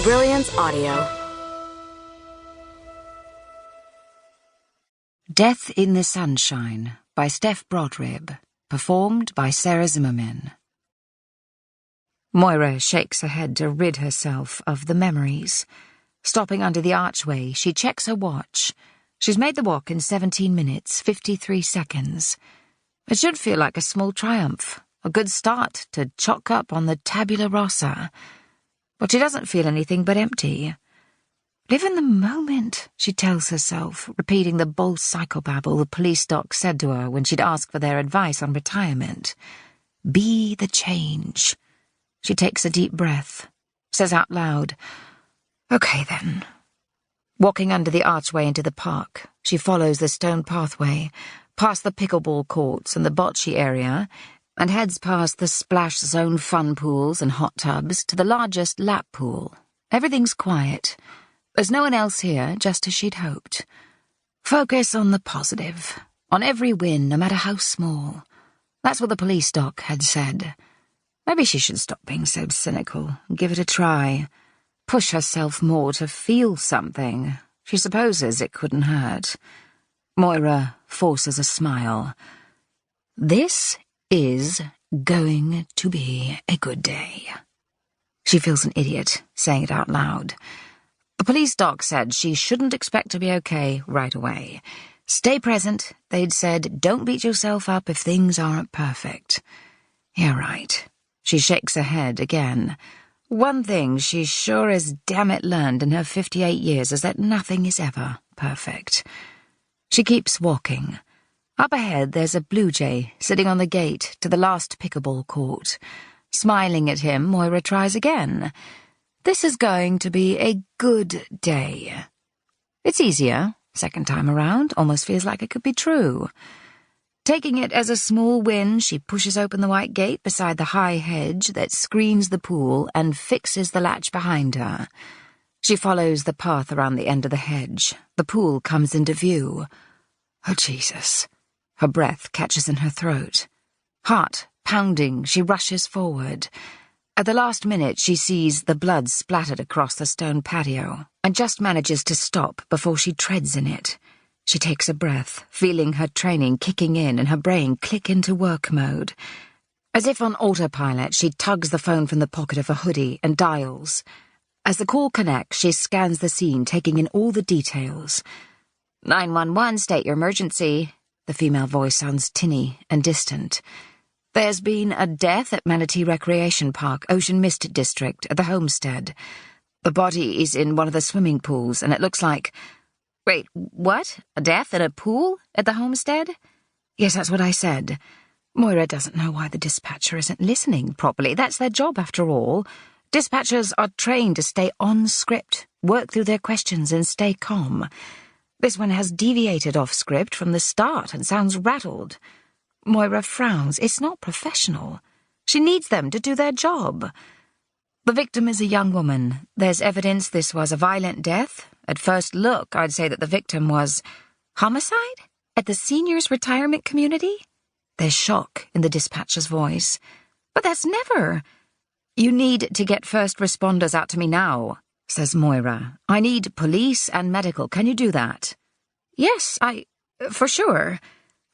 Brilliance Audio. Death in the Sunshine by Steph Broadribb, performed by Sarah Zimmerman. Moira shakes her head to rid herself of the memories. Stopping under the archway, she checks her watch. She's made the walk in 17 minutes, 53 seconds. It should feel like a small triumph, a good start to chalk up on the tabula rasa. But she doesn't feel anything but empty. Live in the moment, she tells herself, repeating the bold psychobabble the police doc said to her when she'd asked for their advice on retirement. Be the change. She takes a deep breath, says out loud, "Okay then." Walking under the archway into the park, she follows the stone pathway, past the pickleball courts and the bocce area, and heads past the splash zone fun pools and hot tubs to the largest lap pool. Everything's quiet. There's no one else here, just as she'd hoped. Focus on the positive, on every win, no matter how small. That's what the police doc had said. Maybe she should stop being so cynical and give it a try. Push herself more to feel something. She supposes it couldn't hurt. Moira forces a smile. This is going to be a good day. She feels an idiot saying it out loud. The police doc said she shouldn't expect to be okay right away. Stay present, they'd said. Don't beat yourself up if things aren't perfect. Yeah, right. She shakes her head again. One thing she sure as damn it learned in her 58 years is that nothing is ever perfect. She keeps walking. Up ahead, there's a blue jay sitting on the gate to the last pickleball court. Smiling at him, Moira tries again. This is going to be a good day. It's easier, second time around, almost feels like it could be true. Taking it as a small win, she pushes open the white gate beside the high hedge that screens the pool and fixes the latch behind her. She follows the path around the end of the hedge. The pool comes into view. Oh, Jesus. Her breath catches in her throat. Heart pounding, she rushes forward. At the last minute, she sees the blood splattered across the stone patio and just manages to stop before she treads in it. She takes a breath, feeling her training kicking in and her brain click into work mode. As if on autopilot, she tugs the phone from the pocket of her hoodie and dials. As the call connects, she scans the scene, taking in all the details. 911, state your emergency. The female voice sounds tinny and distant. There's been a death at Manatee Recreation Park, Ocean Mist District, at the Homestead. The body is in one of the swimming pools, and it looks like... Wait, what? A death in a pool at the Homestead? Yes, that's what I said. Moira doesn't know why the dispatcher isn't listening properly. That's their job, after all. Dispatchers are trained to stay on script, work through their questions, and stay calm. This one has deviated off script from the start and sounds rattled. Moira frowns. It's not professional. She needs them to do their job. The victim is a young woman. There's evidence this was a violent death. At first look, I'd say that the victim was... Homicide? At the seniors' retirement community? There's shock in the dispatcher's voice. But that's never... You need to get first responders out to me now, says Moira. I need police and medical. Can you do that? Yes, for sure.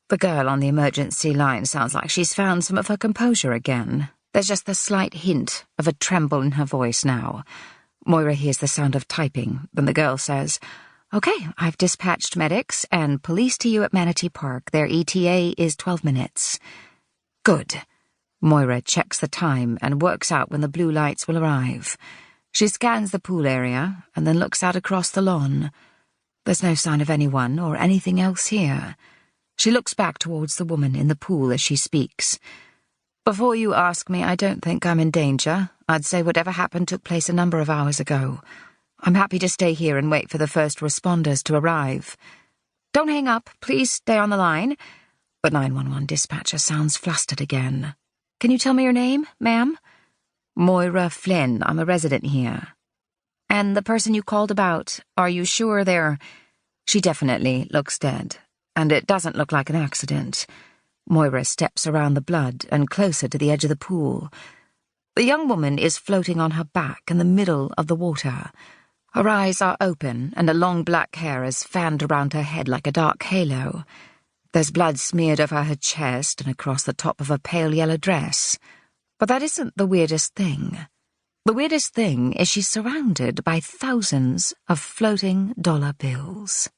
The girl on the emergency line sounds like she's found some of her composure again. There's just the slight hint of a tremble in her voice now. Moira hears the sound of typing. Then the girl says, Okay, I've dispatched medics and police to you at Manatee Park. Their ETA is 12 minutes. Good. Moira checks the time and works out when the blue lights will arrive. She scans the pool area and then looks out across the lawn. There's no sign of anyone or anything else here. She looks back towards the woman in the pool as she speaks. Before you ask me, I don't think I'm in danger. I'd say whatever happened took place a number of hours ago. I'm happy to stay here and wait for the first responders to arrive. Don't hang up. Please stay on the line. The 911 dispatcher sounds flustered again. Can you tell me your name, ma'am? Moira Flynn. I'm a resident here. And the person you called about, are you sure they're... She definitely looks dead. And it doesn't look like an accident. Moira steps around the blood and closer to the edge of the pool. The young woman is floating on her back in the middle of the water. Her eyes are open, and her long black hair is fanned around her head like a dark halo. There's blood smeared over her chest and across the top of her pale yellow dress. But that isn't the weirdest thing. The weirdest thing is she's surrounded by thousands of floating dollar bills.